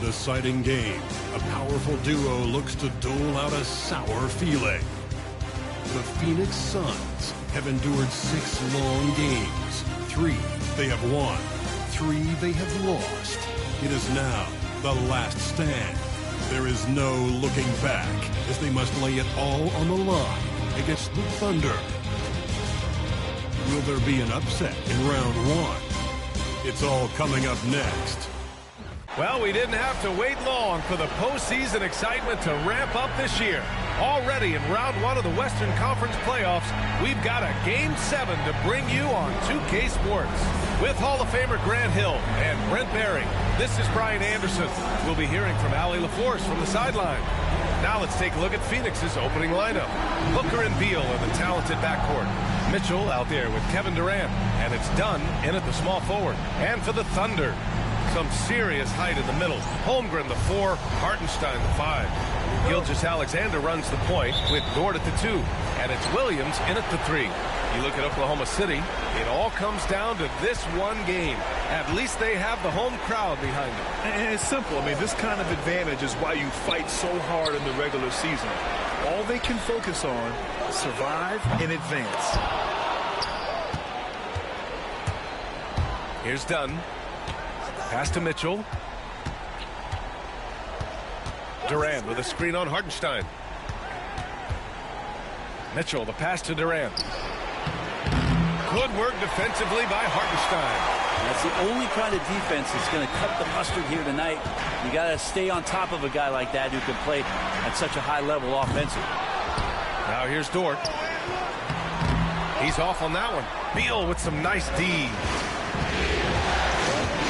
deciding game. A powerful duo looks to dole out a sour feeling. The Phoenix Suns have endured 6 long games. 3 they have won, 3 they have lost. It is now the last stand. There is no looking back as they must lay it all on the line against the Thunder. Will there be an upset in round 1? It's all coming up next. Well, we didn't have to wait long for the postseason excitement to ramp up this year. Already in round 1 of the Western Conference playoffs, we've got a Game 7 to bring you on 2K Sports. With Hall of Famer Grant Hill and Brent Barry, this is Brian Anderson. We'll be hearing from Allie LaForce from the sideline. Now let's take a look at Phoenix's opening lineup. Booker and Beal in the talented backcourt. Mitchell out there with Kevin Durant, and it's Dunn in at the small forward. And for the Thunder, some serious height in the middle. Holmgren the 4, Hartenstein the 5. Gilgeous-Alexander runs the point with Dort at the 2, and it's Williams in at the 3. You look at Oklahoma City, it all comes down to this one game. At least they have the home crowd behind them. And it's simple. I mean, this kind of advantage is why you fight so hard in the regular season. All they can focus on, survive and advance. Here's Dunn. Pass to Mitchell. Durant with a screen on Hartenstein. Mitchell, the pass to Durant. Good work defensively by Hartenstein. That's the only kind of defense that's going to cut the mustard here tonight. You got to stay on top of a guy like that who can play at such a high level offensively. Now here's Dort. He's off on that one. Beal with some nice D.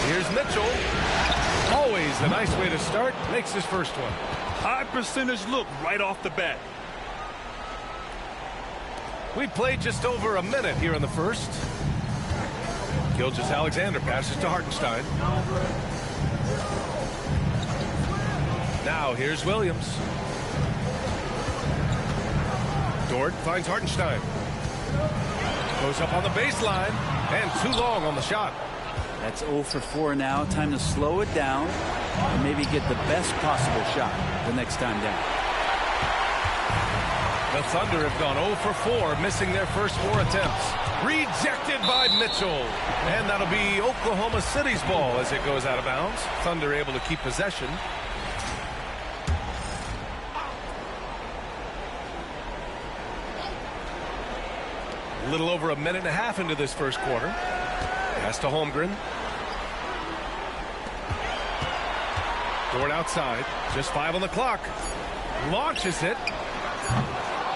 Here's Mitchell. Always a nice way to start. Makes his first one. High percentage look right off the bat. We played just over a minute here in the first. Gilgeous-Alexander passes to Hartenstein. Now here's Williams. Dort finds Hartenstein. Goes up on the baseline, and too long on the shot. That's 0 for 4 now. Time to slow it down and maybe get the best possible shot the next time down. The Thunder have gone 0 for 4, missing their first 4 attempts. Rejected by Mitchell. And that'll be Oklahoma City's ball as it goes out of bounds. Thunder able to keep possession. A little over a minute and a half into this first quarter. Pass to Holmgren. Dort outside. Just 5 on the clock. Launches it.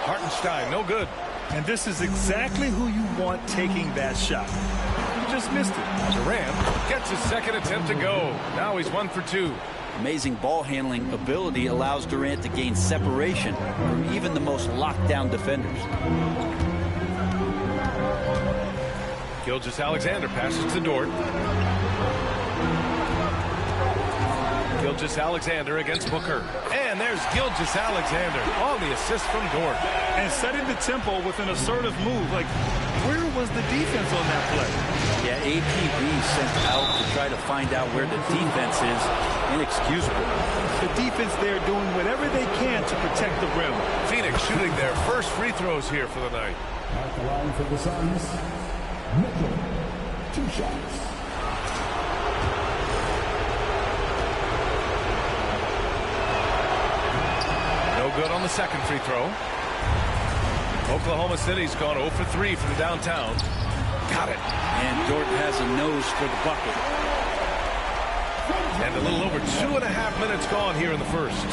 Hartenstein, no good. And this is exactly who you want taking that shot. You just missed it. Durant gets his second attempt to go. Now he's 1 for 2. Amazing ball handling ability allows Durant to gain separation from even the most locked down defenders. Gilgeous-Alexander passes to Dort. Gilgeous-Alexander against Booker. And there's Gilgeous-Alexander on the assist from Dort. And setting the tempo with an assertive move. Like, where was the defense on that play? Yeah, APB sent out to try to find out where the defense is. Inexcusable. The defense there doing whatever they can to protect the rim. Phoenix shooting their first free throws here for the night. At the line for the Suns, Mitchell, 2 shots. No good on the second free throw. Oklahoma City's gone 0 for 3 from downtown. Got it. And Dort has a nose for the bucket. And a little over 2.5 minutes gone here in the first.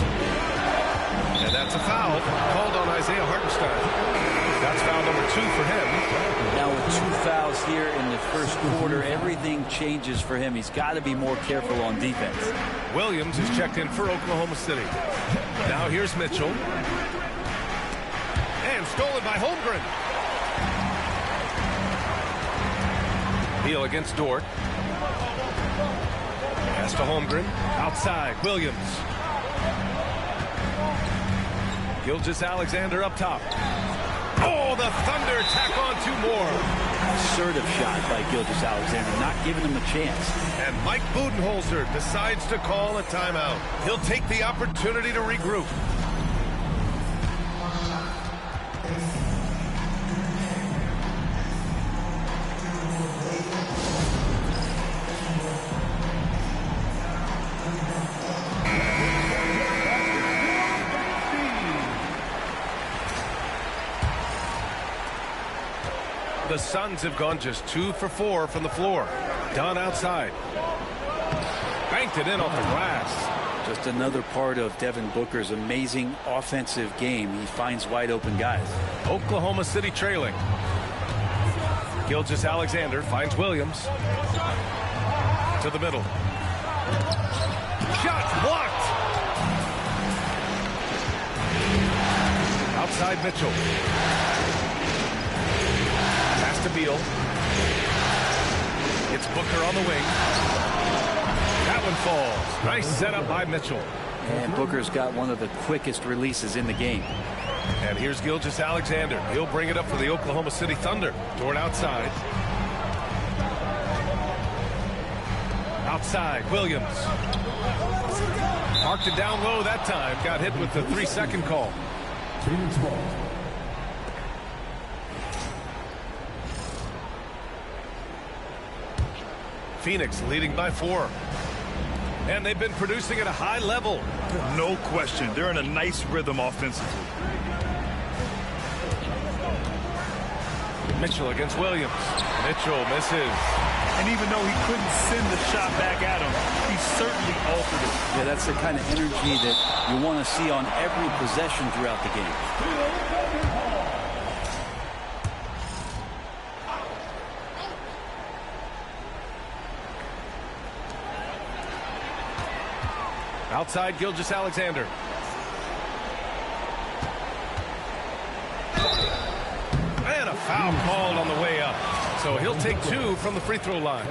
And that's a foul called on Isaiah Hartenstein. That's foul number 2 for him. Now with 2 fouls here in the first quarter, everything changes for him. He's got to be more careful on defense. Williams is checked in for Oklahoma City. Now here's Mitchell. And stolen by Holmgren. Beal against Dort. Pass to Holmgren. Outside, Williams. Gilgeous-Alexander up top. Oh, the Thunder tack on 2 more. assertive shot by Gilgeous-Alexander, not giving him a chance. And Mike Budenholzer decides to call a timeout. He'll take the opportunity to regroup. The Suns have gone just 2 for 4 from the floor. Dunn outside. Banked it in off the glass. Just another part of Devin Booker's amazing offensive game. He finds wide open guys. Oklahoma City trailing. Gilgeous-Alexander finds Williams. To the middle. Shot blocked. Outside Mitchell. To Beal. It's Booker on the wing. That one falls. Nice setup by Mitchell. And Booker's got one of the quickest releases in the game. And here's Gilgeous-Alexander. He'll bring it up for the Oklahoma City Thunder. Dort outside. Outside, Williams. Marked it down low that time. Got hit with the 3-second call. Phoenix ball. Phoenix leading by 4. And they've been producing at a high level. No question. They're in a nice rhythm offensively. Mitchell against Williams. Mitchell misses. And even though he couldn't send the shot back at him, he certainly altered it. Yeah, that's the kind of energy that you want to see on every possession throughout the game. Outside Gilgeous-Alexander. And a foul called on the way up. So he'll take 2 from the free throw line.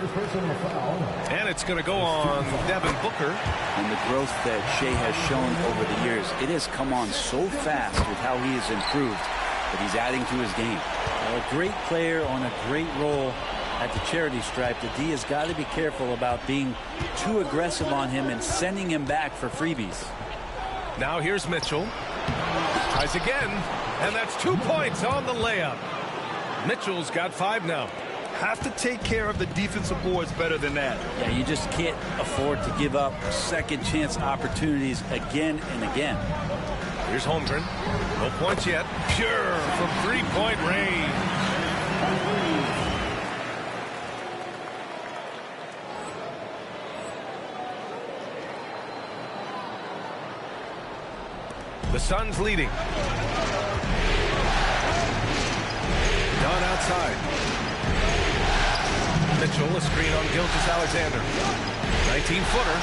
And it's going to go on Devin Booker. And the growth that Shea has shown over the years, it has come on so fast with how he has improved that he's adding to his game. A great player on a great role at the charity stripe. The D has got to be careful about being too aggressive on him and sending him back for freebies. Now here's Mitchell. Tries again, and that's 2 points on the layup. Mitchell's got 5 now. Have to take care of the defensive boards better than that. Yeah, you just can't afford to give up second chance opportunities again and again. Here's Holmgren. No points yet. Pure from 3-point range. The Suns leading. Dunn outside. Mitchell, a screen on Gilgeous-Alexander. 19-footer.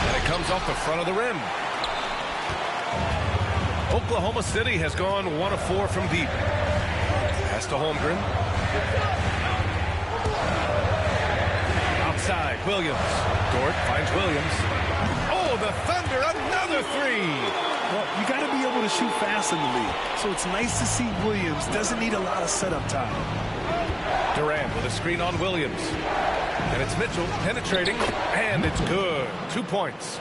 And it comes off the front of the rim. Oklahoma City has gone 1 of 4 from deep. Pass to Holmgren. Outside, Williams. Dort finds Williams. Oh, the Thunder, another 3. Well, you got to be able to shoot fast in the league. So it's nice to see Williams doesn't need a lot of setup time. Durant with a screen on Williams. And it's Mitchell penetrating. And it's good. 2 points.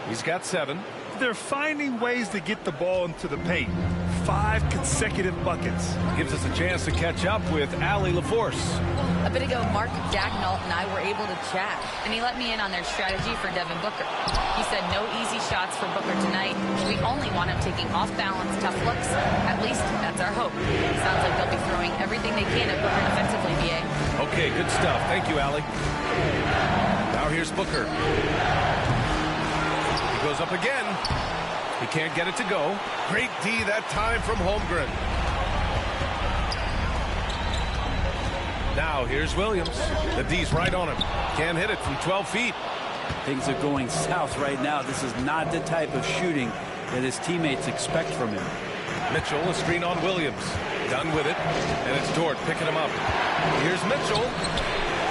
He's got 7. They're finding ways to get the ball into the paint. 5 consecutive buckets. Gives us a chance to catch up with Allie LaForce. A bit ago, Mark Dagnall and I were able to chat, and he let me in on their strategy for Devin Booker. He said no easy shots for Booker tonight. We only want him taking off-balance, tough looks. At least that's our hope. Sounds like they'll be throwing everything they can at Booker defensively, BA. Okay, good stuff. Thank you, Allie. Now here's Booker. He goes up again. He can't get it to go. Great D that time from Holmgren. Now here's Williams. The D's right on him. Can't hit it from 12 feet. Things are going south right now. This is not the type of shooting that his teammates expect from him. Mitchell, a screen on Williams. Done with it. And it's Dort picking him up. Here's Mitchell.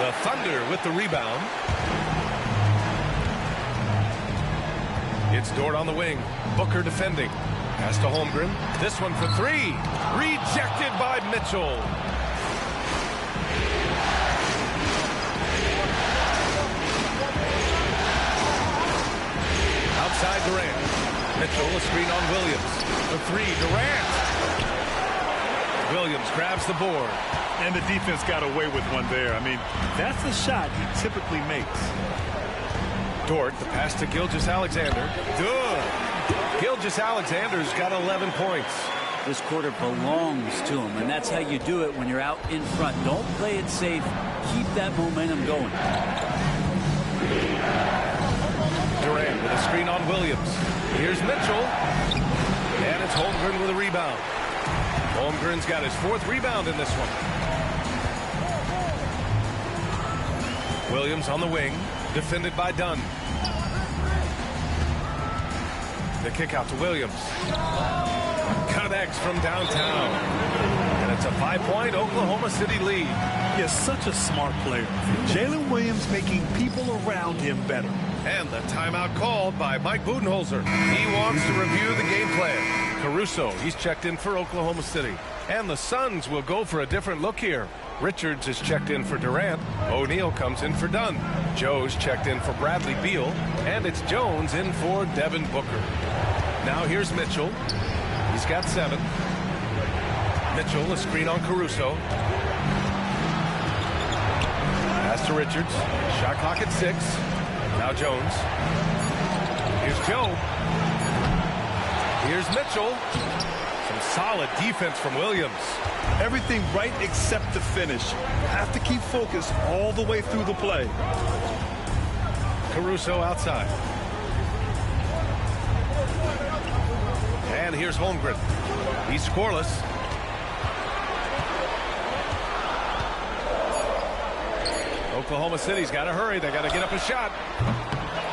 The Thunder with the rebound. It's Dort on the wing. Booker defending. Pass to Holmgren. This one for 3. Rejected by Mitchell. side, Durant. Mitchell, a screen on Williams. The three, Durant. Williams grabs the board. And the defense got away with one there. I mean, that's the shot he typically makes. Dort, the pass to Gilgeous-Alexander. Good. Gilgeous-Alexander's got 11 points. This quarter belongs to him, and that's how you do it when you're out in front. Don't play it safe. Keep that momentum going. Durant with a screen on Williams. Here's Mitchell. And it's Holmgren with a rebound. Holmgren's got his 4th rebound in this one. Williams on the wing, defended by Dunn. The kick out to Williams. Connects from downtown. And it's a 5-point Oklahoma City lead. He is such a smart player. Jalen Williams making people around him better. And the timeout called by Mike Budenholzer. He wants to review the game plan. Caruso, he's checked in for Oklahoma City. And the Suns will go for a different look here. Richards is checked in for Durant. O'Neal comes in for Dunn. Joe's checked in for Bradley Beal. And it's Jones in for Devin Booker. Now here's Mitchell. He's got 7. Mitchell, a screen on Caruso. Pass to Richards. Shot clock at 6. Now Jones. Here's Joe. Here's Mitchell. Some solid defense from Williams. Everything right except the finish. Have to keep focused all the way through the play. Caruso outside. And here's Holmgren. He's scoreless. Oklahoma City's got to hurry. They got to get up a shot.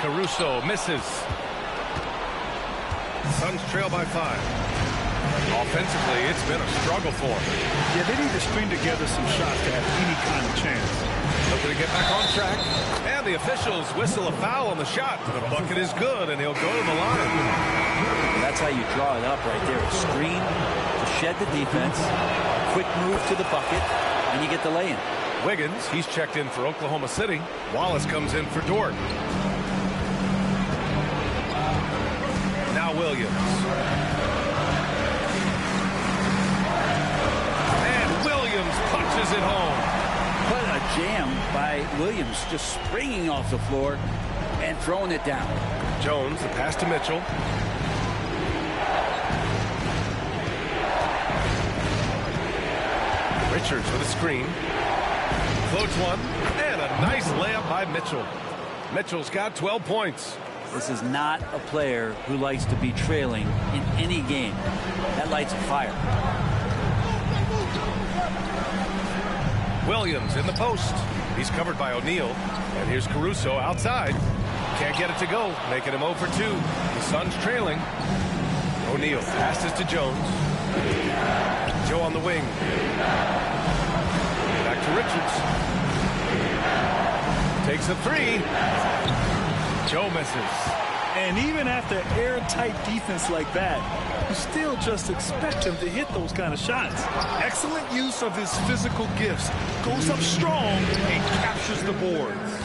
Caruso misses. Suns trail by 5. Offensively, it's been a struggle for them. Yeah, they need to string together some shots to have any kind of chance. Looking to get back on track. And the officials whistle a foul on the shot. The bucket is good, and he'll go to the line. That's how you draw it up right there. A screen to shed the defense. Quick move to the bucket, and you get the lay-in. Wiggins, he's checked in for Oklahoma City. Wallace comes in for Dort. Now Williams. And Williams punches it home. What a jam by Williams, just springing off the floor and throwing it down. Jones, the pass to Mitchell. Richards with a screen. Floats one, and a nice layup by Mitchell. Mitchell's got 12 points. This is not a player who likes to be trailing in any game. That lights a fire. Williams in the post. He's covered by O'Neal. And here's Caruso outside. Can't get it to go, making him 0 for 2. The Suns trailing. O'Neal passes to Jones. Joe on the wing. Back to Richards. Takes a 3. Joe misses. And even after airtight defense like that, you still just expect him to hit those kind of shots. Excellent use of his physical gifts. Goes up strong and captures the boards.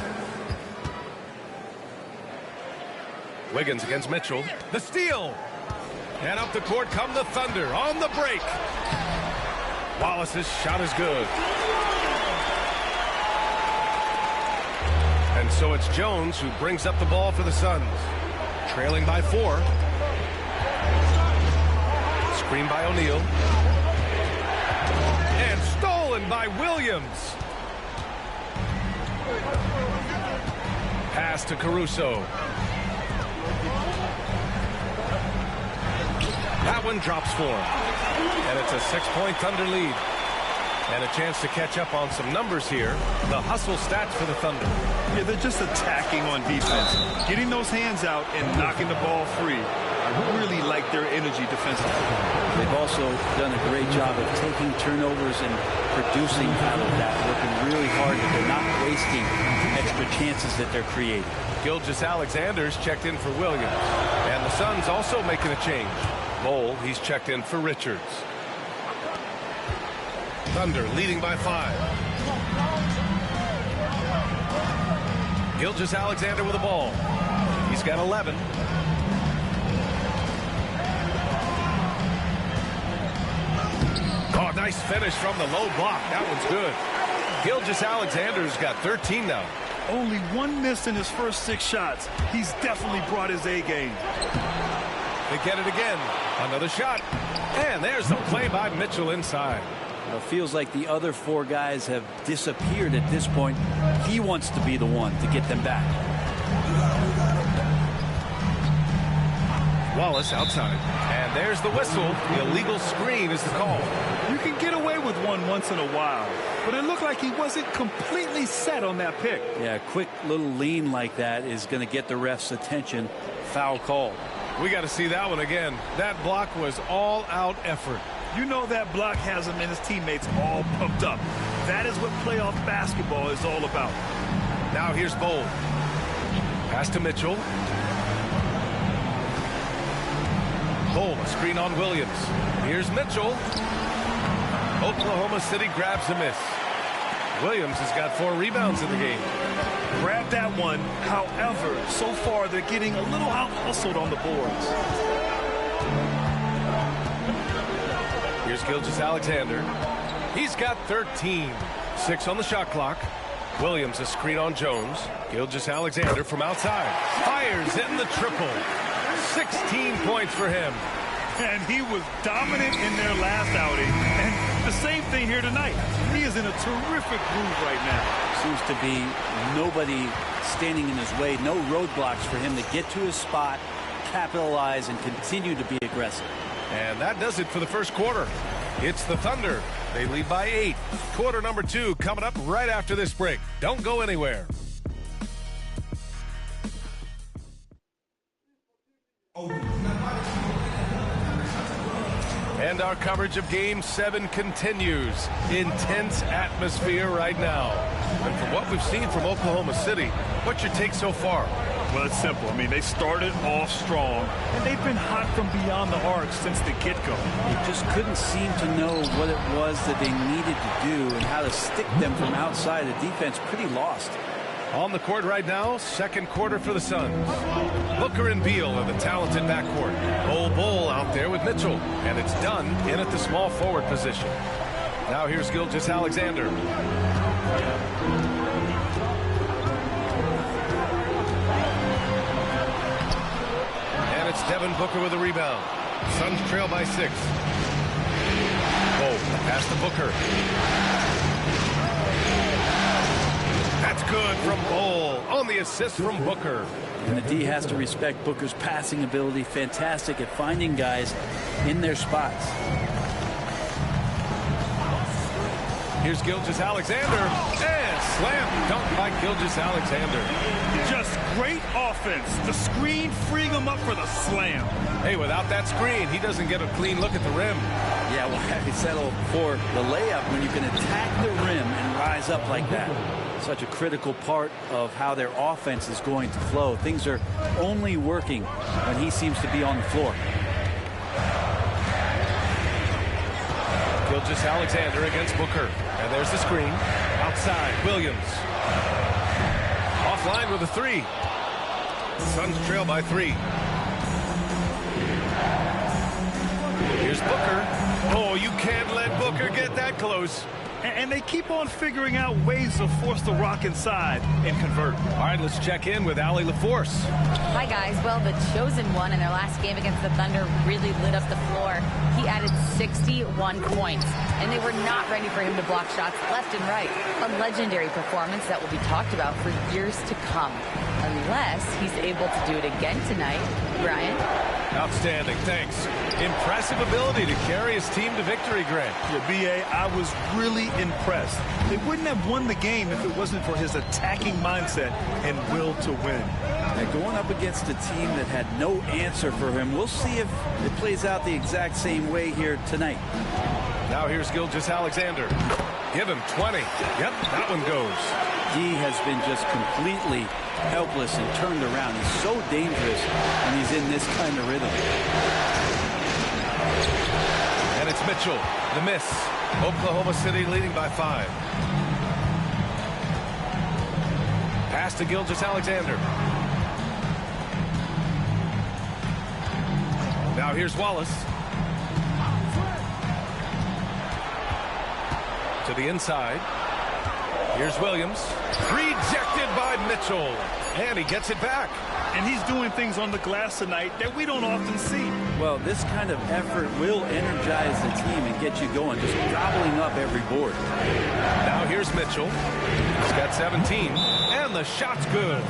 Wiggins against Mitchell. The steal. And up the court come the Thunder on the break. Wallace's shot is good. And so it's Jones who brings up the ball for the Suns. Trailing by 4. Screen by O'Neal. And stolen by Williams. Pass to Caruso. That one drops for him. And it's a 6-point Thunder lead. And a chance to catch up on some numbers here. The hustle stats for the Thunder. Yeah, they're just attacking on defense. Getting those hands out and knocking the ball free. I really like their energy defensively. They've also done a great job of taking turnovers and producing out of that. Working really hard that they're not wasting extra chances that they're creating. Gilgeous-Alexander's checked in for Williams. And the Suns also making a change. Lowell, he's checked in for Richards. Thunder leading by 5. Gilgeous-Alexander with the ball. He's got 11. Oh, nice finish from the low block. That one's good. Gilgeous-Alexander's got 13 now. Only one miss in his first 6 shots. He's definitely brought his A game. They get it again. Another shot. And there's the play by Mitchell inside. It feels like the other 4 guys have disappeared at this point. He wants to be the one to get them back. Wallace outside. And there's the whistle. The illegal screen is the call. You can get away with one once in a while, but it looked like he wasn't completely set on that pick. Yeah, a quick little lean like that is going to get the ref's attention. Foul call. We got to see that one again. That block was all-out effort. You know that block has him and his teammates all pumped up. That is what playoff basketball is all about. Now here's Bold. Pass to Mitchell. Bold, a screen on Williams. Here's Mitchell. Oklahoma City grabs a miss. Williams has got 4 rebounds in the game. Grab that one. However, so far they're getting a little out-hustled on the boards. Here's Gilgeous-Alexander. He's got 13. 6 on the shot clock. Williams a screen on Jones. Gilgeous-Alexander from outside. Fires in the triple. 16 points for him. And he was dominant in their last outing. And the same thing here tonight. He is in a terrific groove right now. Seems to be nobody standing in his way. No roadblocks for him to get to his spot, capitalize, and continue to be aggressive. And that does it for the first quarter. It's the Thunder. They lead by 8. Quarter number 2 coming up right after this break. Don't go anywhere. And our coverage of Game 7 continues. Intense atmosphere right now. And from what we've seen from Oklahoma City, what's your take so far? Well, it's simple. I mean, they started off strong, and they've been hot from beyond the arc since the get-go. They just couldn't seem to know what it was that they needed to do and how to stick them from outside. The defense pretty lost. On the court right now, second quarter for the Suns. Booker and Beal are the talented backcourt. Bull out there with Mitchell. And it's done in at the small forward position. Now here's Gilgeous-Alexander. And it's Devin Booker with a rebound. Suns trail by 6. Pass to Booker. That's good from Bull on the assist from Booker. And the D has to respect Booker's passing ability. Fantastic at finding guys in their spots. Here's Gilgeous-Alexander. And slam dunk by Gilgeous-Alexander. Just great offense. The screen freeing him up for the slam. Hey, without that screen, he doesn't get a clean look at the rim. Yeah, well, happy settle for the layup when you can attack the rim and rise up like that. Such a critical part of how their offense is going to flow. Things are only working when he seems to be on the floor. Gilgeous-Alexander against Booker. And there's the screen. Outside, Williams. Offline with a 3. The Suns trail by 3. Here's Booker. Oh, you can't let Booker get that close. And they keep on figuring out ways to force the rock inside and convert. All right, let's check in with Allie LaForce. Hi, guys. Well, the chosen one in their last game against the Thunder really lit up the floor. He added 61 points, and they were not ready for him to block shots left and right. A legendary performance that will be talked about for years to come, unless he's able to do it again tonight. Brian? Outstanding, thanks. Impressive ability to carry his team to victory, Grant. Yeah, B.A., I was really impressed. They wouldn't have won the game if it wasn't for his attacking mindset and will to win. And going up against a team that had no answer for him, we'll see if it plays out the exact same way here tonight. Now here's Gilgeous-Alexander. Give him 20. Yep, that one goes. He has been just completely helpless and turned around. He's so dangerous when he's in this kind of rhythm. And it's Mitchell, the miss. Oklahoma City leading by 5. Pass to Gilgeous-Alexander. Now here's Wallace. To the inside. Here's Williams. Rejected by Mitchell. And he gets it back. And he's doing things on the glass tonight that we don't often see. Well, this kind of effort will energize the team and get you going, just gobbling up every board. Now here's Mitchell. He's got 17, and the shot's good.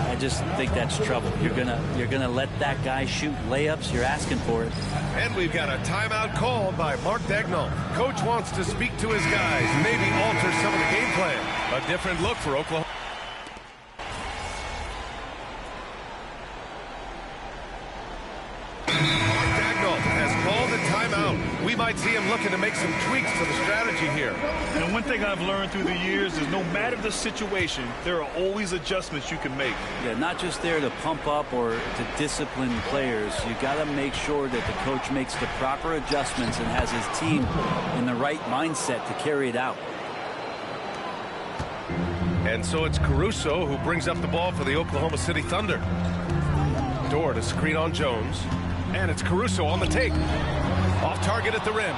I just think that's trouble. You're gonna let that guy shoot layups. You're asking for it. And we've got a timeout called by Mark Daigneault. Coach wants to speak to his guys, maybe alter some of the game plan. A different look for Oklahoma. We might see him looking to make some tweaks to the strategy here. And one thing I've learned through the years is no matter the situation, there are always adjustments you can make. Yeah, not just there to pump up or to discipline players. You got to make sure that the coach makes the proper adjustments and has his team in the right mindset to carry it out. And so it's Caruso who brings up the ball for the Oklahoma City Thunder. Dort to screen on Jones. And it's Caruso on the take. Off target at the rim.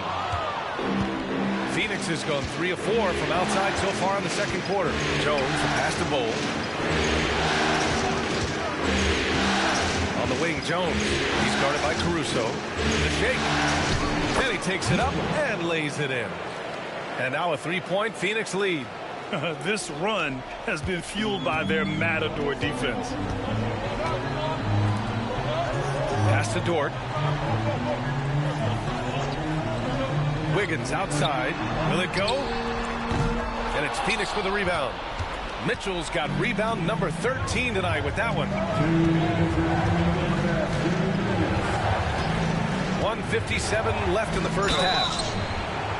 Phoenix has gone 3 of 4 from outside so far in the second quarter. Jones, a pass to Bowl. On the wing, Jones. He's guarded by Caruso. The shake. Then he takes it up and lays it in. And now a three-point Phoenix lead. This run has been fueled by their Matador defense. Pass to Dort. Wiggins outside. Will it go? And it's Phoenix with a rebound. Mitchell's got rebound number 13 tonight with that one. 1:57 left in the first half.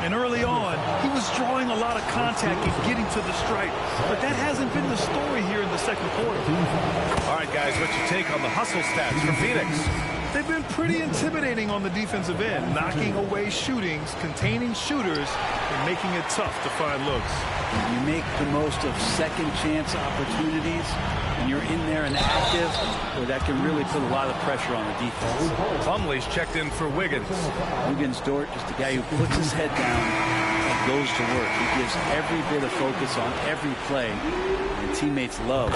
And early on, he was drawing a lot of contact and getting to the stripe. But that hasn't been the story here in the second quarter. All right, guys, what's your take on the hustle stats for Phoenix? They've been pretty intimidating on the defensive end, knocking away shootings, containing shooters, and making it tough to find looks. You make the most of second chance opportunities, and you're in there and active, or that can really put a lot of pressure on the defense. Plumlee's checked in for Wiggins. Wiggins, Dort, just a guy who puts his head down and goes to work. He gives every bit of focus on every play, and teammates love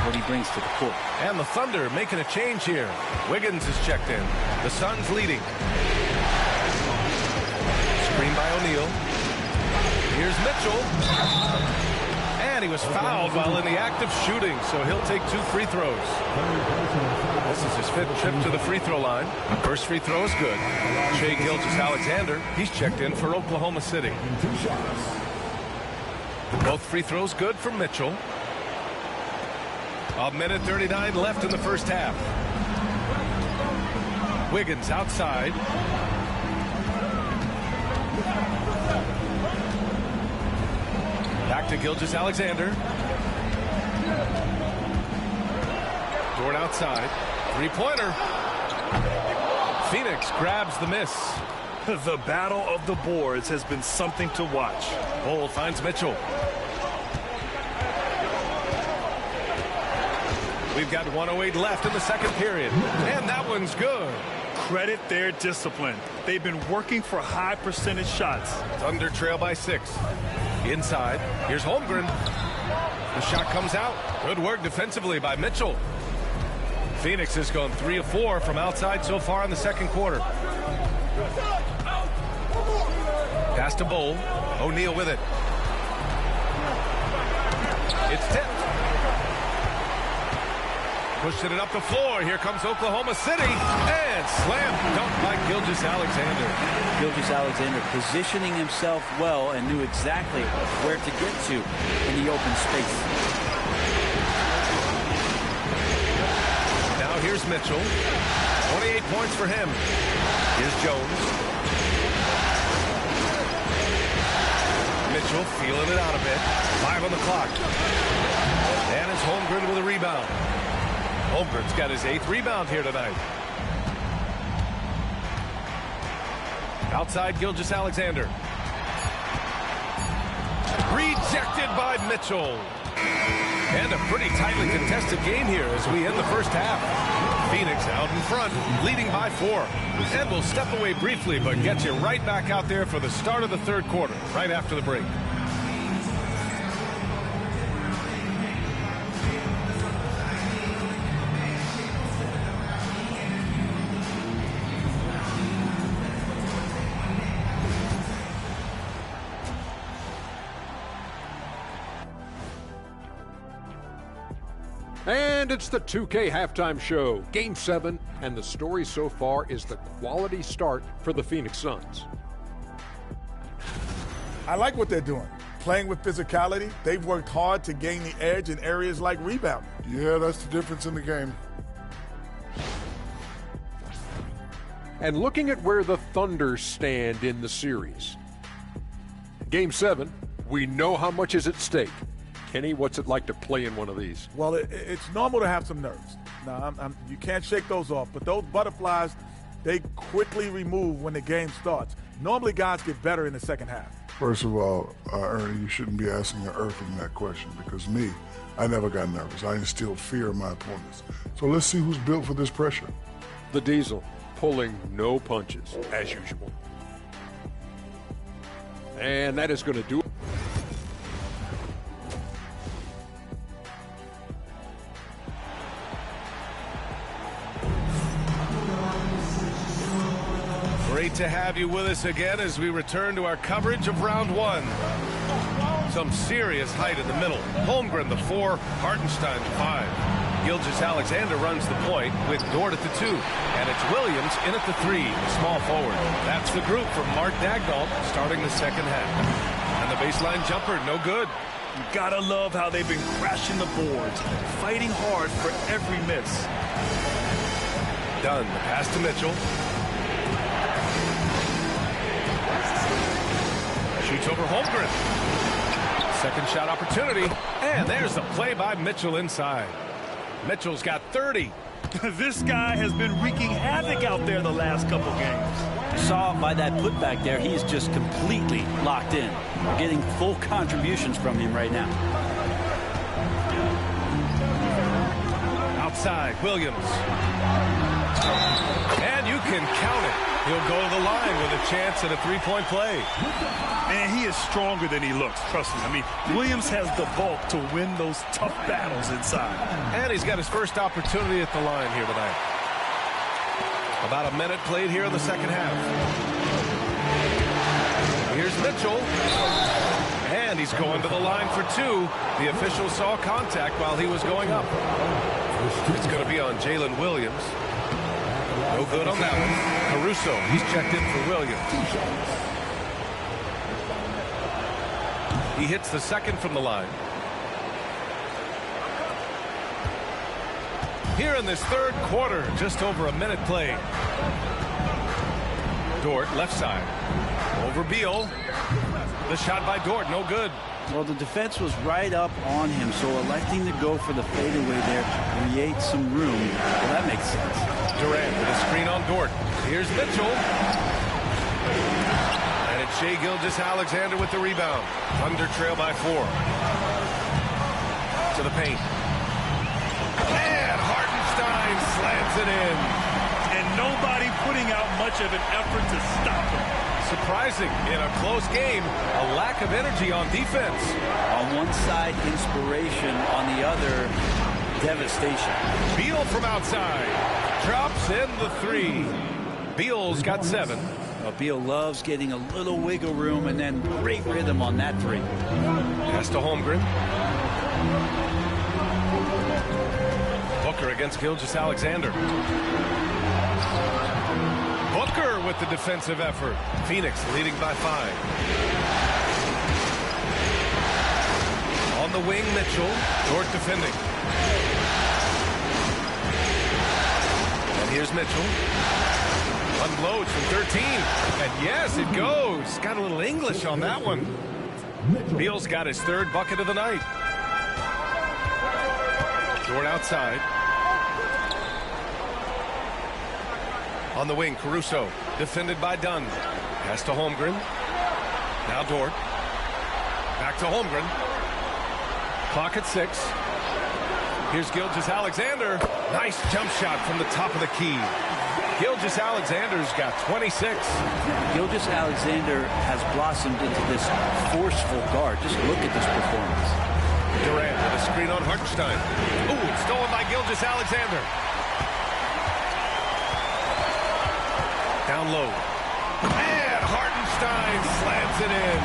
what he brings to the court. And the Thunder making a change here. Wiggins is checked in. The Suns leading. Screen by O'Neal. Here's Mitchell. And he was fouled while in the act of shooting, so he'll take 2 free throws. This is his 5th trip to the free throw line. First free throw is good. Shai Gilgeous-Alexander, he's checked in for Oklahoma City. Both free throws good for Mitchell. 1:39 left in the first half. Wiggins outside. Back to Gilgeous-Alexander. Dort outside. Three-pointer. Phoenix grabs the miss. The battle of the boards has been something to watch. Bowl finds Mitchell. We've got 1:08 left in the second period. And that one's good. Credit their discipline. They've been working for high percentage shots. Thunder trail by 6. Inside. Here's Holmgren. The shot comes out. Good work defensively by Mitchell. Phoenix has gone 3 of 4 from outside so far in the second quarter. Pass to Bowl. O'Neal with it. It's tipped. Pushing it up the floor. Here comes Oklahoma City. And slam dunk by Gilgeous-Alexander. Gilgeous-Alexander positioning himself well and knew exactly where to get to in the open space. Now here's Mitchell. 28 points for him. Here's Jones. Mitchell feeling it out a bit. 5 on the clock. And it's Holmgren with a rebound. Holmgren's got his 8th rebound here tonight. Outside Gilgeous-Alexander. Rejected by Mitchell. And a pretty tightly contested game here as we end the first half. Phoenix out in front, leading by 4. And we'll step away briefly, but get you right back out there for the start of the third quarter, right after the break. And it's the 2K halftime show, Game 7, and the story so far is the quality start for the Phoenix Suns. I like what they're doing. Playing with physicality, they've worked hard to gain the edge in areas like rebounding. Yeah, that's the difference in the game. And looking at where the Thunder stand in the series. Game 7, we know how much is at stake. Kenny, what's it like to play in one of these? Well, it's normal to have some nerves. Now, you can't shake those off, but those butterflies, they quickly remove when the game starts. Normally, guys get better in the second half. First of all, Ernie, you shouldn't be asking an Earthling that question because me, I never got nervous. I instilled fear in my opponents. So let's see who's built for this pressure. The Diesel, pulling no punches, as usual. And that is going to do it. Great to have you with us again as we return to our coverage of round 1. Some serious height in the middle. Holmgren the 4, Hartenstein the 5. Gilgeous-Alexander runs the point with Dort at the 2. And it's Williams in at the 3, small forward. That's the group from Mark Daigneault starting the second half. And the baseline jumper, no good. You gotta love how they've been crashing the boards, fighting hard for every miss. Dunn, the pass to Mitchell. Shoots over Holmgren. Second shot opportunity. And there's the play by Mitchell inside. Mitchell's got 30. This guy has been wreaking havoc out there the last couple games. You saw by that putback there, he's just completely locked in. We're getting full contributions from him right now. Outside, Williams. And you can count it. He'll go to the line with a chance at a three-point play. Man, he is stronger than he looks, trust me. I mean, Williams has the bulk to win those tough battles inside. And he's got his first opportunity at the line here tonight. About a minute played here in the second half. Here's Mitchell. And he's going to the line for 2. The official saw contact while he was going up. It's going to be on Jalen Williams. No good on that one. Caruso, he's checked in for Williams. He hits the second from the line. Here in this third quarter, just over a minute played. Dort, left side. Over Beal. The shot by Dort, no good. Well, the defense was right up on him, so electing to go for the fadeaway there creates some room. Well, that makes sense. Durant with a screen on Dort. Here's Mitchell. And it's Shai Gilgeous-Alexander with the rebound. Thunder trail by 4. To the paint. And Hartenstein slams it in. And nobody putting out much of an effort to stop him. Surprising in a close game, a lack of energy on defense. On one side, inspiration. On the other, devastation. Beal from outside. Drops in the 3. Beal's got 7. Beal loves getting a little wiggle room and then great rhythm on that 3. Pass to Holmgren. Booker against Gilgeous-Alexander. Booker with the defensive effort. Phoenix leading by 5. On the wing, Mitchell. Dort defending. And here's Mitchell. Unloads from 13. And yes, it goes. Got a little English on that one. Beal's got his 3rd bucket of the night. Dort outside. On the wing, Caruso, defended by Dunn. Pass to Holmgren. Now Dort. Back to Holmgren. Clock at 6. Here's Gilgeous-Alexander. Nice jump shot from the top of the key. Gilgeous-Alexander's got 26. Gilgeous-Alexander has blossomed into this forceful guard. Just look at this performance. Durant with a screen on Hartenstein. Ooh, it's stolen by Gilgeous-Alexander. Down low. And Hartenstein slams it in.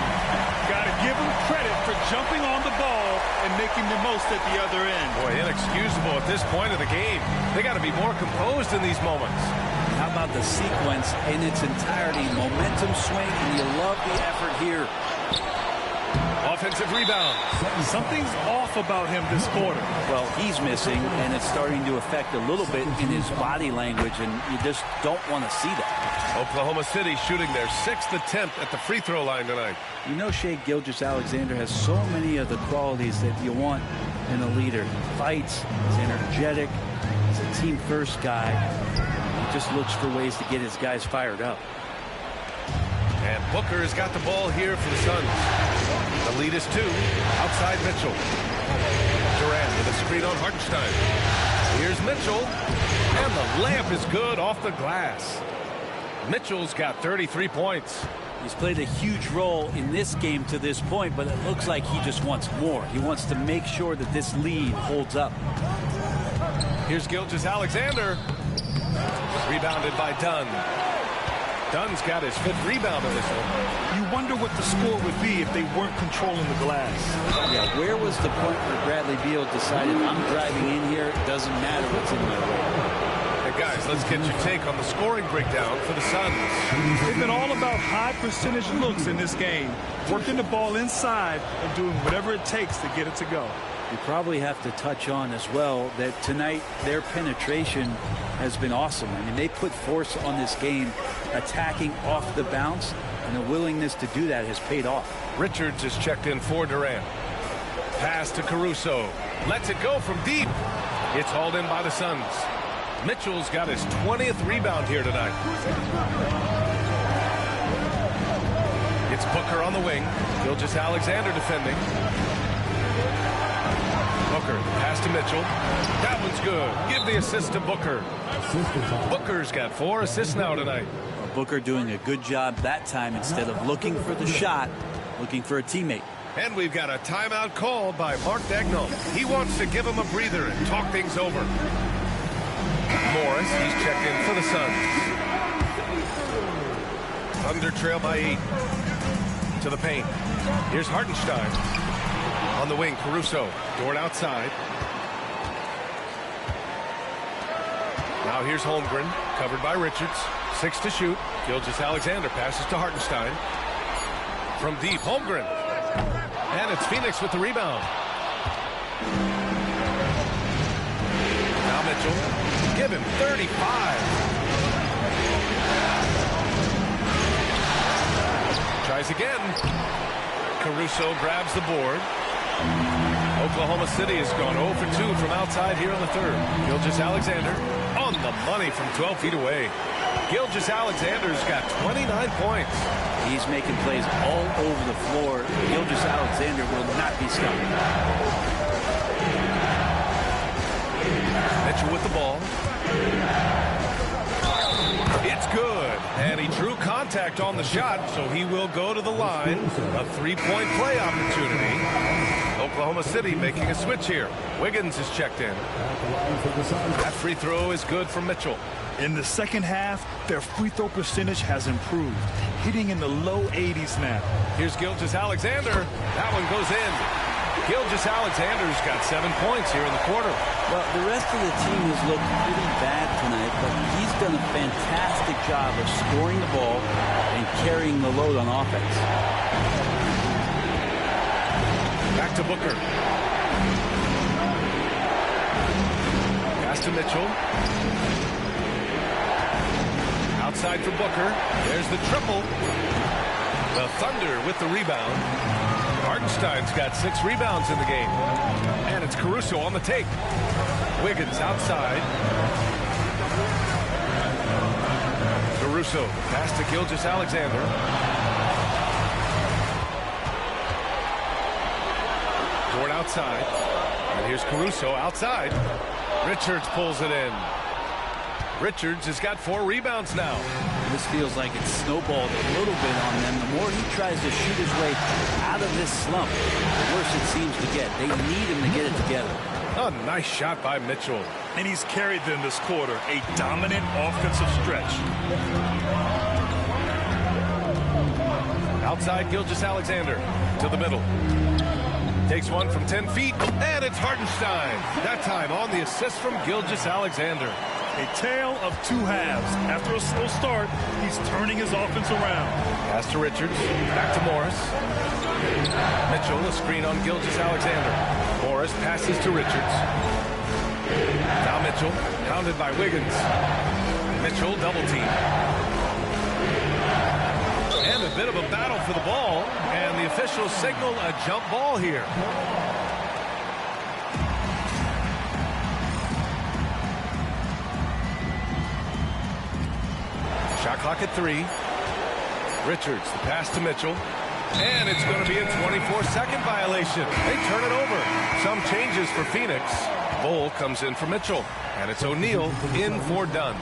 Got to give him credit for jumping on the ball and making the most at the other end. Boy, inexcusable at this point of the game. They got to be more composed in these moments. How about the sequence in its entirety? Momentum swing, and you love the effort here. Offensive rebound. Something's off about him this quarter. Well, he's missing, and it's starting to affect a little bit in his body language, and you just don't want to see that. Oklahoma City shooting their 6th attempt at the free throw line tonight. You know, Shai Gilgeous-Alexander has so many of the qualities that you want in a leader. He fights, he's energetic, he's a team-first guy. He just looks for ways to get his guys fired up. And Booker has got the ball here for the Suns. The lead is 2. Outside Mitchell. Durant with a screen on Hartenstein. Here's Mitchell. And the layup is good off the glass. Mitchell's got 33 points. He's played a huge role in this game to this point, but it looks like he just wants more. He wants to make sure that this lead holds up. Here's Gilgeous-Alexander. Rebounded by Dunn. Dunn's got his 5th rebound in this one. You wonder what the score would be if they weren't controlling the glass. Yeah, where was the point where Bradley Beal decided, I'm driving in here, it doesn't matter what's in my way? Hey guys, let's get your take on the scoring breakdown for the Suns. They've been all about high percentage looks in this game, working the ball inside and doing whatever it takes to get it to go. We probably have to touch on as well that tonight their penetration has been awesome. I mean, they put force on this game, attacking off the bounce, and the willingness to do that has paid off. Richards is checked in for Durant. Pass to Caruso. Lets it go from deep. It's hauled in by the Suns. Mitchell's got his 20th rebound here tonight. It's Booker on the wing. Gilgeous-Alexander defending. Booker, pass to Mitchell. That one's good. Give the assist to Booker. Booker's got 4 assists now tonight. Booker doing a good job that time instead of looking for the shot, looking for a teammate. And we've got a timeout called by Mark Daigneault. He wants to give him a breather and talk things over. Morris, he's checked in for the Suns. Thunder trail by 8. To the paint. Here's Hartenstein. On the wing, Caruso. Dort outside. Now here's Holmgren, covered by Richards. 6 to shoot. Gilgeous-Alexander passes to Hartenstein. From deep, Holmgren. And it's Phoenix with the rebound. Now Mitchell. Give him 35. Tries again. Caruso grabs the board. Oklahoma City has gone 0 for 2 from outside here in the 3rd. Gilgeous-Alexander on the money from 12 feet away. Gilgeous-Alexander's got 29 points. He's making plays all over the floor. Gilgeous-Alexander will not be stopped. Mitchell with the ball. It's good. And he drew contact on the shot, so he will go to the line. A 3-point play opportunity. Oklahoma City making a switch here. Wiggins is checked in. That free throw is good from Mitchell. In the second half, their free throw percentage has improved, hitting in the low 80s now. Here's Gilgeous-Alexander. That one goes in. Gilgeous-Alexander's got 7 points here in the quarter. Well, the rest of the team has looked pretty bad tonight, but he's done a fantastic job of scoring the ball and carrying the load on offense. Back to Booker. Pass to Mitchell. Outside for Booker. There's the triple. The Thunder with the rebound. Hartenstein's got 6 rebounds in the game. And it's Caruso on the take. Wiggins outside. Caruso, pass to Gilgeous-Alexander. Dort outside. And here's Caruso outside. Richards pulls it in. Richards has got 4 rebounds now. This feels like it's snowballed a little bit on them. The more he tries to shoot his way out of this slump, the worse it seems to get. They need him to get it together. A nice shot by Mitchell. And he's carried them this quarter. A dominant offensive stretch. Outside Gilgeous-Alexander to the middle. Takes one from 10 feet, and it's Hartenstein. That time on the assist from Gilgeous-Alexander. A tale of 2 halves. After a slow start, he's turning his offense around. Pass to Richards, back to Morris. Mitchell, a screen on Gilgeous-Alexander. Morris passes to Richards. Now Mitchell, pounded by Wiggins. Mitchell, double team. And a bit of a battle for the ball, and the officials signal a jump ball here. Shot clock at 3. Richards, the pass to Mitchell. And it's going to be a 24-second violation. They turn it over. Some changes for Phoenix. Bol comes in for Mitchell. And it's O'Neal in for Dunn.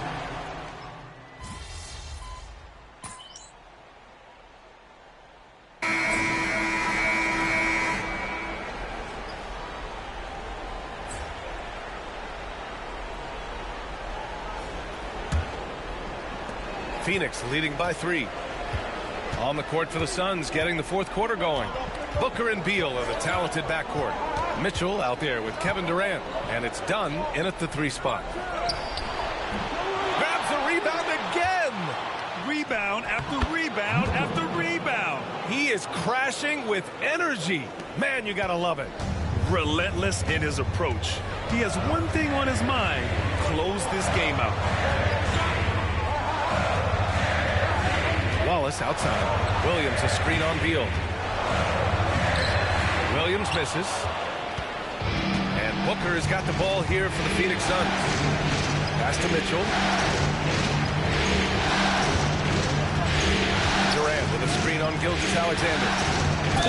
Phoenix leading by 3. On the court for the Suns, getting the 4th quarter going. Booker and Beal are the talented backcourt. Mitchell out there with Kevin Durant, and it's Dunn in at the 3 spot. Grabs the rebound again! Rebound after rebound after rebound. He is crashing with energy. Man, you gotta love it. Relentless in his approach. He has one thing on his mind: close this game out. Wallace outside. Williams a screen on Beal. Williams misses. And Booker has got the ball here for the Phoenix Suns. Pass to Mitchell. Durant with a screen on Gilgeous-Alexander.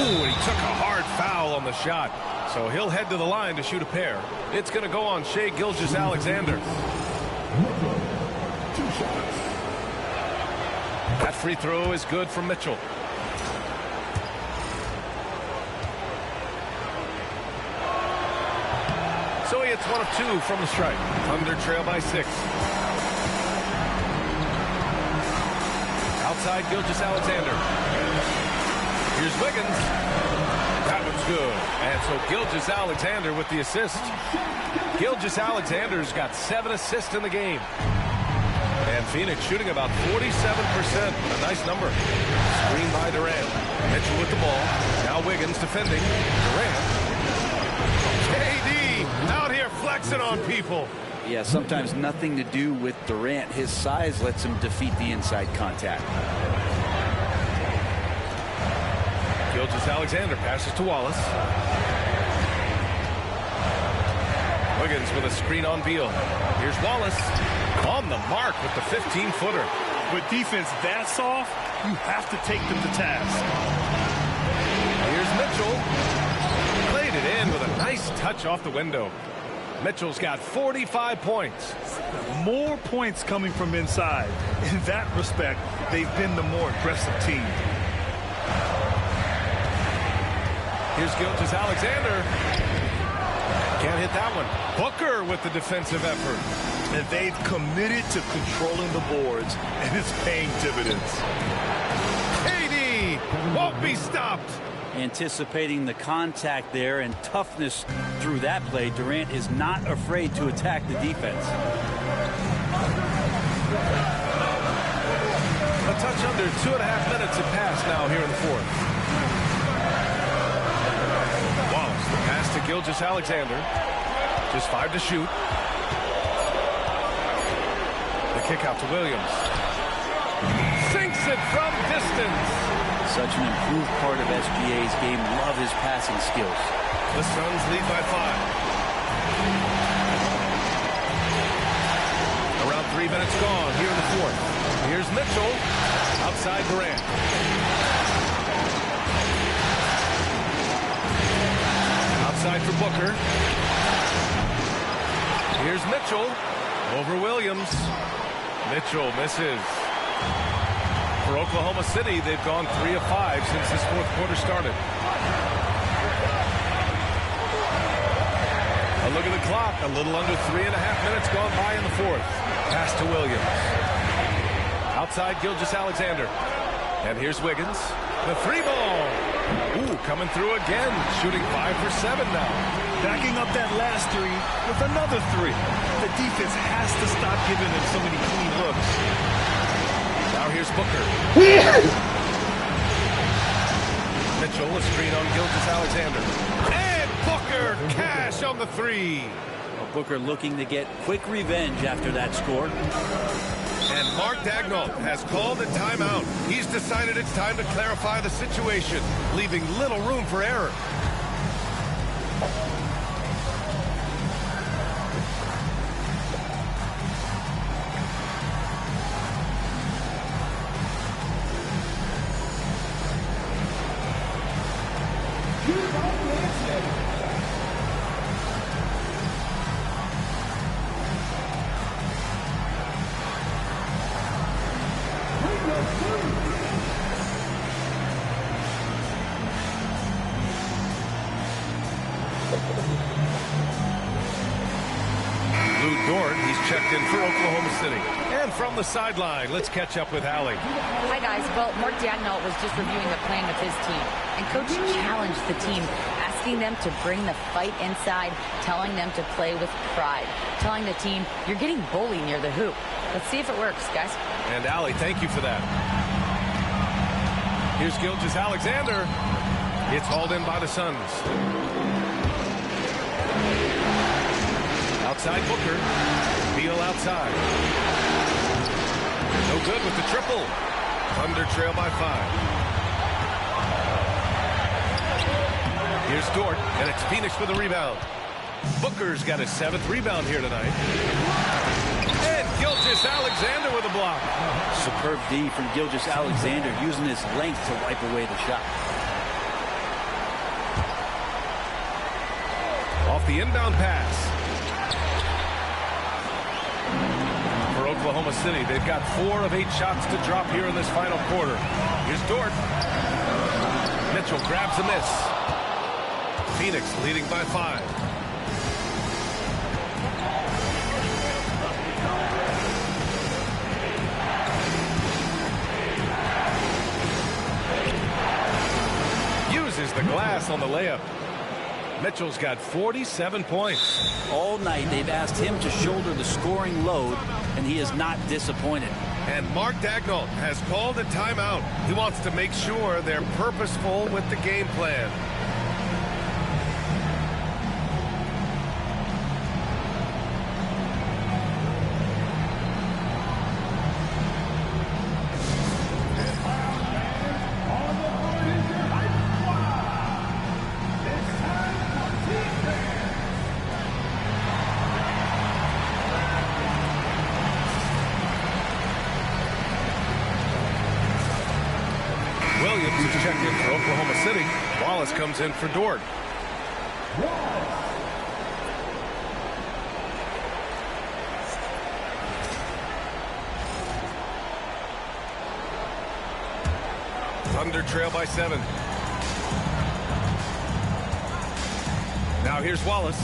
Ooh, and he took a hard foul on the shot. So he'll head to the line to shoot a pair. It's going to go on Shai Gilgeous-Alexander. 2 shots. That free throw is good from Mitchell. So he hits 1 of 2 from the strike. Thunder trail by 6. Outside Gilgeous-Alexander. Here's Wiggins. That one's good. And so Gilgeous-Alexander with the assist. Gilgeous-Alexander's got 7 assists in the game. And Phoenix shooting about 47%. A nice number. Screen by Durant. Mitchell with the ball. Now Wiggins defending. Durant. KD out here flexing on people. Yeah, sometimes nothing to do with Durant. His size lets him defeat the inside contact. Gilgeous-Alexander passes to Wallace. Wiggins with a screen on Beal. Here's Wallace. On the mark with the 15-footer. With defense that soft, you have to take them to task. Here's Mitchell. Played it in with a nice touch off the window. Mitchell's got 45 points. More points coming from inside. In that respect, they've been the more aggressive team. Here's Gilgeous-Alexander. Can't hit that one. Booker with the defensive effort. And they've committed to controlling the boards, and it's paying dividends. KD won't be stopped. Anticipating the contact there and toughness through that play, Durant is not afraid to attack the defense. A touch under 2.5 minutes have passed now here in the 4th. Wallace, the pass to Gilgeous-Alexander. Just 5 to shoot. The kick out to Williams. Sinks it from distance. Such an improved part of SGA's game. Love his passing skills. The Suns lead by 5. Around 3 minutes gone here in the 4th. Here's Mitchell. Outside Durant. Outside for Booker. Here's Mitchell over Williams. Mitchell misses. For Oklahoma City, they've gone 3 of 5 since this fourth quarter started. A look at the clock. A little under 3.5 minutes gone by in the fourth. Pass to Williams. Outside Gilgeous-Alexander. And here's Wiggins. The 3-ball. Ooh, coming through again. Shooting 5 for 7 now. Backing up that last 3 with another 3. The defense has to stop giving them so many clean looks. Now here's Booker. Mitchell, a screen on Gilgeous-Alexander. And Booker, cash on the 3. Well, Booker looking to get quick revenge after that score. And Mark Daigneault has called a timeout. He's decided it's time to clarify the situation, leaving little room for error. From the sideline, let's catch up with Allie. Hi, guys. Well, Mark Daigneault was just reviewing the plan with his team, and Coach challenged the team, asking them to bring the fight inside, telling them to play with pride, telling the team, you're getting bullied near the hoop. Let's see if it works, guys. And Allie, thank you for that. Here's Gilgeous-Alexander. It's hauled in by the Suns. Outside Booker. Beal outside. No good with the triple. Thunder trail by 5. Here's Dort, and it's Phoenix with a rebound. Booker's got his 7th rebound here tonight. And Gilgeous-Alexander with a block. Superb D from Gilgeous-Alexander, using his length to wipe away the shot. Off the inbound pass. Oklahoma City, they've got 4 of 8 shots to drop here in this final quarter. Here's Dort. Mitchell grabs a miss. Phoenix leading by 5. Uses the glass on the layup. Mitchell's got 47 points. All night they've asked him to shoulder the scoring load, and he is not disappointed. And Mark Daigneault has called a timeout. He wants to make sure they're purposeful with the game plan. Williams is checked in for Oklahoma City. Wallace comes in for Dort. Thunder trail by 7. Now here's Wallace.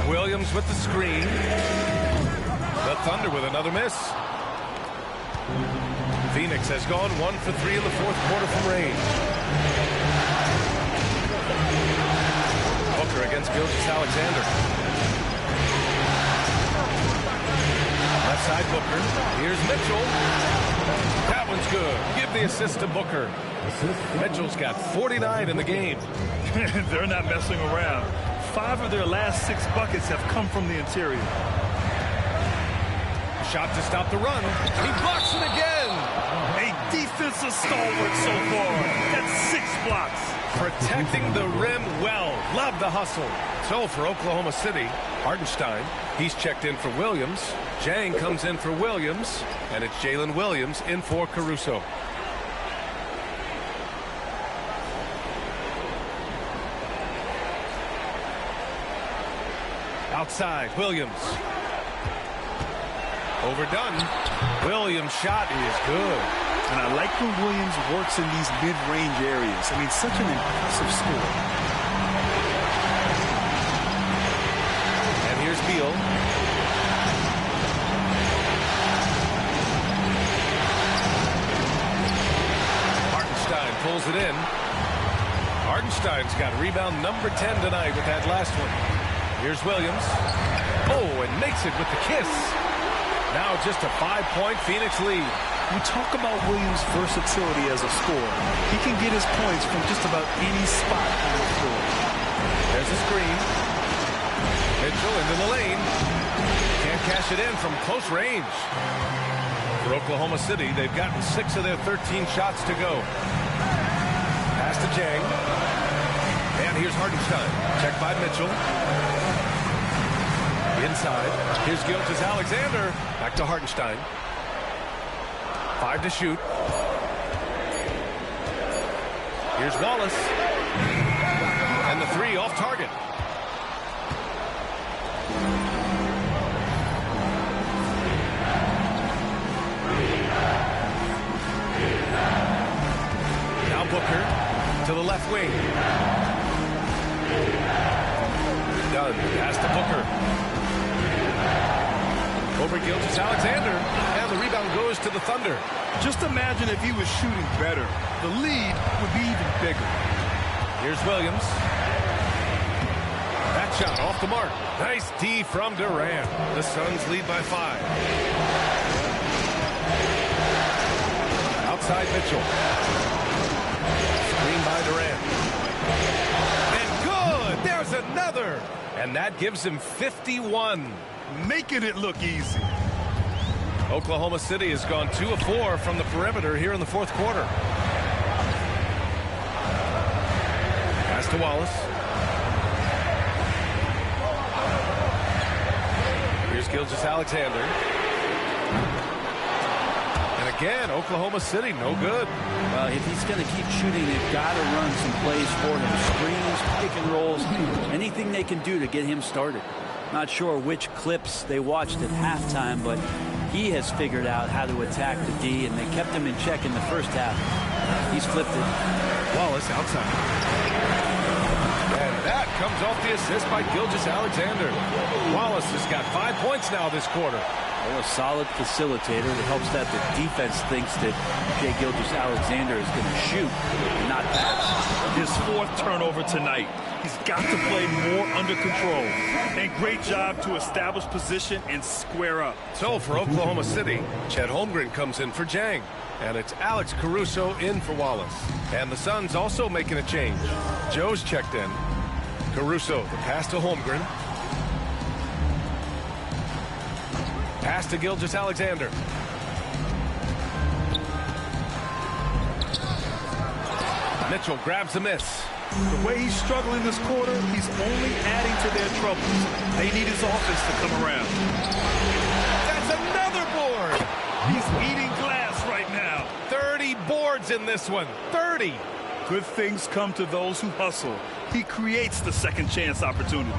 Williams with the screen. The Thunder with another miss. Phoenix has gone 1 for 3 in the fourth quarter from range. Booker against Gilgeous-Alexander. Left side Booker. Here's Mitchell. That one's good. Give the assist to Booker. Mitchell's got 49 in the game. They're not messing around. 5 of their last 6 buckets have come from the interior. Shot to stop the run. He blocks it again. A defensive stalwart so far. That's 6 blocks. Protecting the rim well. Love the hustle. So for Oklahoma City, Hartenstein, he's checked in for Williams. Jang comes in for Williams. And it's Jalen Williams in for Caruso. Outside, Williams. Overdone. Williams' shot is good. And I like when Williams works in these mid-range areas. I mean, such an impressive score. And here's Beal. Hartenstein pulls it in. Hartenstein's got rebound number 10 tonight with that last one. Here's Williams. Oh, and makes it with the kiss. Now just a 5-point Phoenix lead. We talk about Williams' versatility as a scorer. He can get his points from just about any spot on the floor. There's a screen. Mitchell into the lane. Can't cash it in from close range. For Oklahoma City, they've gotten 6 of their 13 shots to go. Pass to Jang. And here's Hartenstein. Check by Mitchell. Inside. Here's Gilgeous-Alexander. Back to Hartenstein. 5 to shoot. Here's Wallace. And the 3 off target. Now Booker to the left wing. Dunn. Pass to Booker. Over Gilgeous-Alexander, and the rebound goes to the Thunder. Just imagine if he was shooting better. The lead would be even bigger. Here's Williams. That shot off the mark. Nice D from Durant. The Suns lead by 5. Outside Mitchell. Screen by Durant. And good! There's another! And that gives him 51. Making it look easy. Oklahoma City has gone 2 of 4 from the perimeter here in the fourth quarter. Pass to Wallace. Here's Gilgeous-Alexander. And again, Oklahoma City, no good. Well, if he's going to keep shooting, they've got to run some plays for him. Screens, pick and rolls, anything they can do to get him started. Not sure which clips they watched at halftime, but he has figured out how to attack the D, and they kept him in check in the first half. He's flipped it. Wallace outside. And that comes off the assist by Gilgeous-Alexander. Wallace has got 5 points now this quarter. Well, a solid facilitator. It helps that the defense thinks that Shai Gilgeous-Alexander is going to shoot, not pass. His 4th turnover tonight. He's got to play more under control. And great job to establish position and square up. So for Oklahoma City, Chet Holmgren comes in for Jang. And it's Alex Caruso in for Wallace. And the Suns also making a change. Joe's checked in. Caruso, the pass to Holmgren. Pass to Gilgeous-Alexander. Mitchell grabs a miss. The way he's struggling this quarter, he's only adding to their troubles. They need his offense to come around. That's another board. He's eating glass right now. 30 boards in this one. 30. Good things come to those who hustle. He creates the second chance opportunity.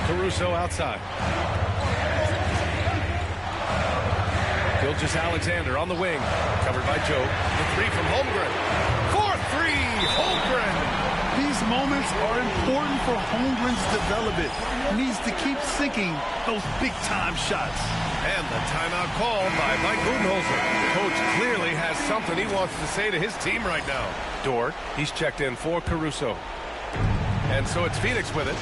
Caruso outside. Gilgeous-Alexander on the wing. Covered by Joe. The 3 from Holmgren. 4-3, Holmgren. These moments are important for Holmgren's development. He needs to keep sinking those big-time shots. And the timeout call by Mike Budenholzer. The coach clearly has something he wants to say to his team right now. Dort, he's checked in for Caruso. And so it's Phoenix with it.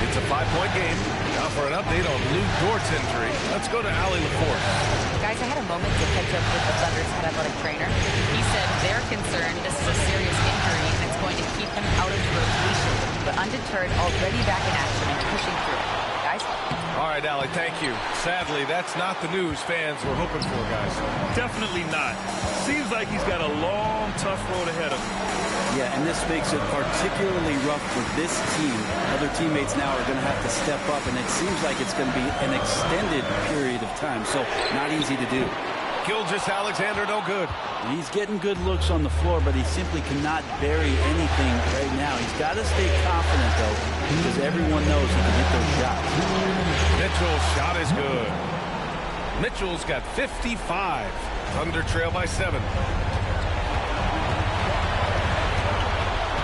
It's a 5-point game. Now for an update on Lou Dort's injury, let's go to Allie LaForce. Guys, I had a moment to catch up with the Thunder's head athletic trainer. He said they're concerned this is a serious injury and it's going to keep him out of the rotation. But undeterred, already back in action and pushing through. Guys? All right, Allie, thank you. Sadly, that's not the news fans were hoping for, guys. Definitely not. Seems like he's got a long, tough road ahead of him. Yeah, and this makes it particularly rough for this team. Other teammates now are going to have to step up, and it seems like it's going to be an extended period of time, so not easy to do. Gilgeous-Alexander, no good. And he's getting good looks on the floor, but he simply cannot bury anything right now. He's got to stay confident, though, because everyone knows he can hit those shots. Mitchell's shot is good. Mitchell's got 55. Thunder trail by 7.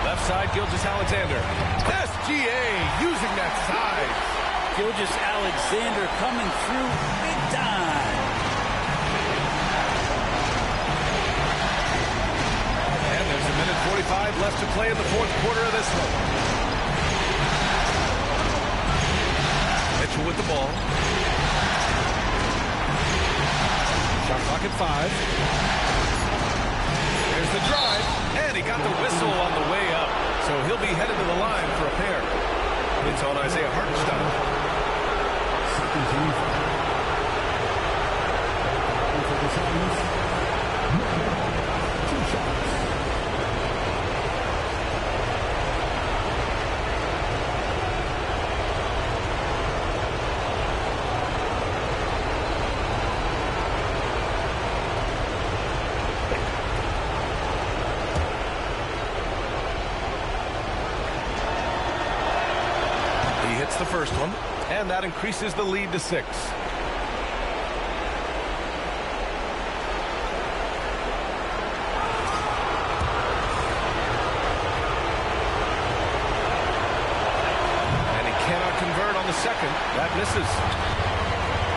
Left side, Gilgeous-Alexander. SGA using that size. Gilgeous-Alexander coming through big time. And there's a minute 45 left to play in the fourth quarter of this one. Mitchell with the ball. Shot clock at 5. There's the drive, and he got the whistle on the way up. So he'll be headed to the line for a pair. It's on Isaiah Hartenstein. The first one, and that increases the lead to 6. And he cannot convert on the second. That misses.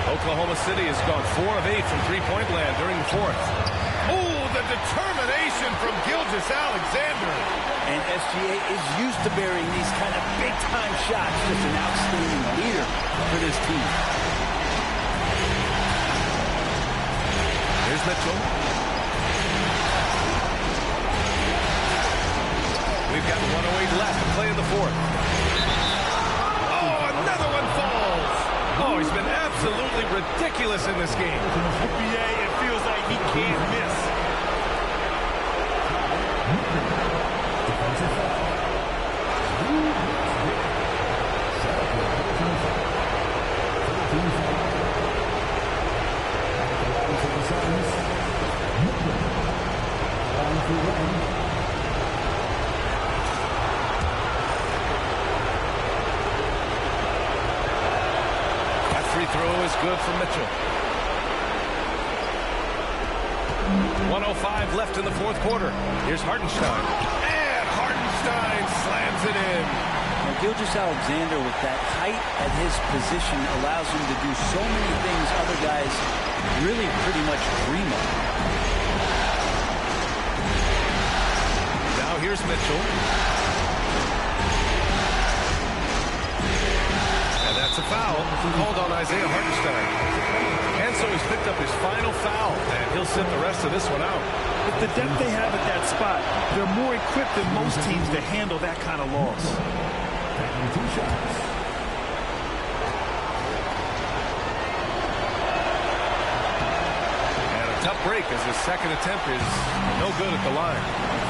Oklahoma City has gone 4 of 8 from three-point land during the fourth. Oh, the determination from Gilgeous-Alexander. And SGA is used to burying these kind of big-time shots. Just an outstanding leader for this team. Here's Mitchell. We've got 1:08 left to play in the fourth. Oh, another one falls. Oh, he's been absolutely ridiculous in this game. NBA, it feels like he can't miss. That free throw is good for Mitchell. 1:05 left in the fourth quarter. Here's Hartenstein. And Hartenstein slams it in. Now, Gilgeous-Alexander, with that height at his position, allows him to do so many things other guys really pretty much dream of. Now here's Mitchell. And that's a foul called on Isaiah Hartenstein. And so he's picked up his final foul, and he'll sit the rest of this one out. With the depth they have at that spot, they're more equipped than most teams to handle that kind of loss. And a tough break as his second attempt is no good at the line.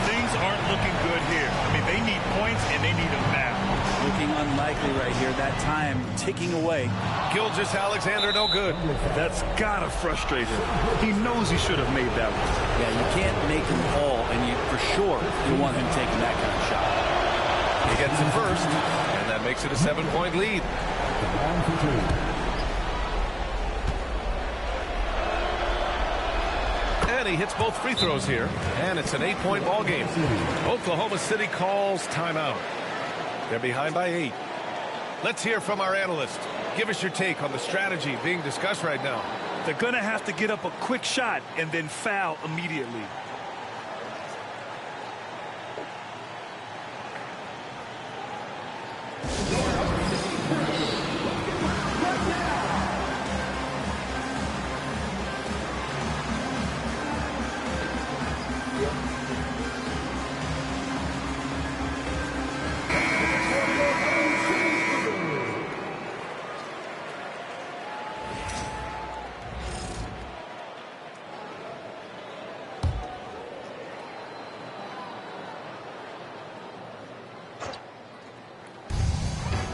Things aren't looking good here. I mean, they need points, and they need them now. Looking unlikely right here. That time ticking away. Gilgeous-Alexander, no good. That's gotta frustrate him. He knows he should have made that one. Yeah, you can't make them all, and you for sure you want him taking that kind of shot. He gets it first, and that makes it a 7-point lead. And he hits both free throws here, and it's an 8-point ball game. Oklahoma City calls timeout. They're behind by 8. Let's hear from our analyst. Give us your take on the strategy being discussed right now. They're going to have to get up a quick shot and then foul immediately.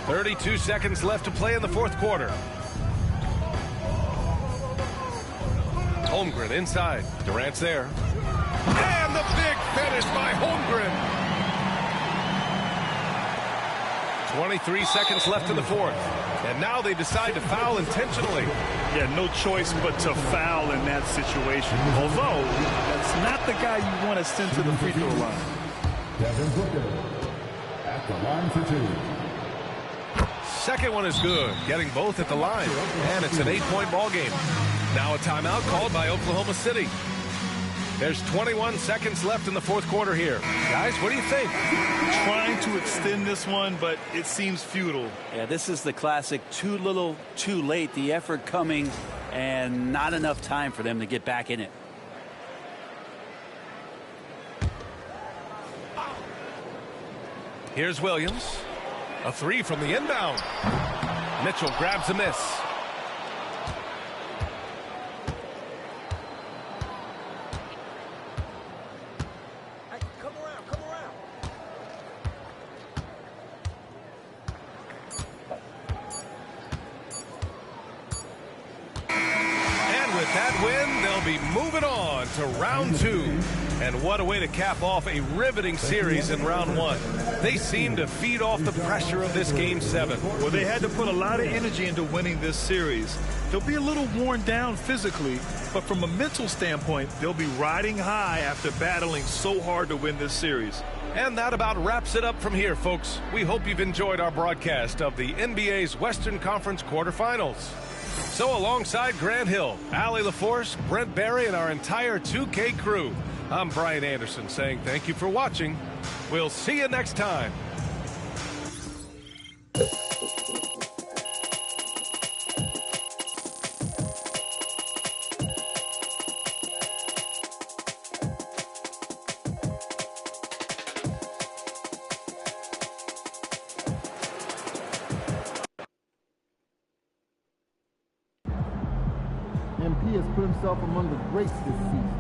.32 seconds left to play in the fourth quarter. Holmgren inside. Durant's there. And the big finish by Holmgren. 23 seconds left in the fourth. And now they decide to foul intentionally. Yeah, no choice but to foul in that situation. Although, that's not the guy you want to send to the free throw line. Devin Booker at the line for two. Second one is good, getting both at the line. And it's an 8-point ball game. Now a timeout called by Oklahoma City. There's 21 seconds left in the fourth quarter here. Guys, what do you think? Trying to extend this one, but it seems futile. Yeah, this is the classic too little, too late. The effort coming and not enough time for them to get back in it. Here's Williams. A three from the inbound. Mitchell grabs a miss. That win, they'll be moving on to round two. And what a way to cap off a riveting series in round one. They seem to feed off the pressure of this game 7. Well, they had to put a lot of energy into winning this series. They'll be a little worn down physically, but from a mental standpoint, they'll be riding high after battling so hard to win this series. And that about wraps it up from here, folks. We hope you've enjoyed our broadcast of the NBA's Western Conference quarterfinals. So alongside Grant Hill, Allie LaForce, Brent Barry, and our entire 2K crew, I'm Brian Anderson saying thank you for watching. We'll see you next time. MP has put himself among the greats this season.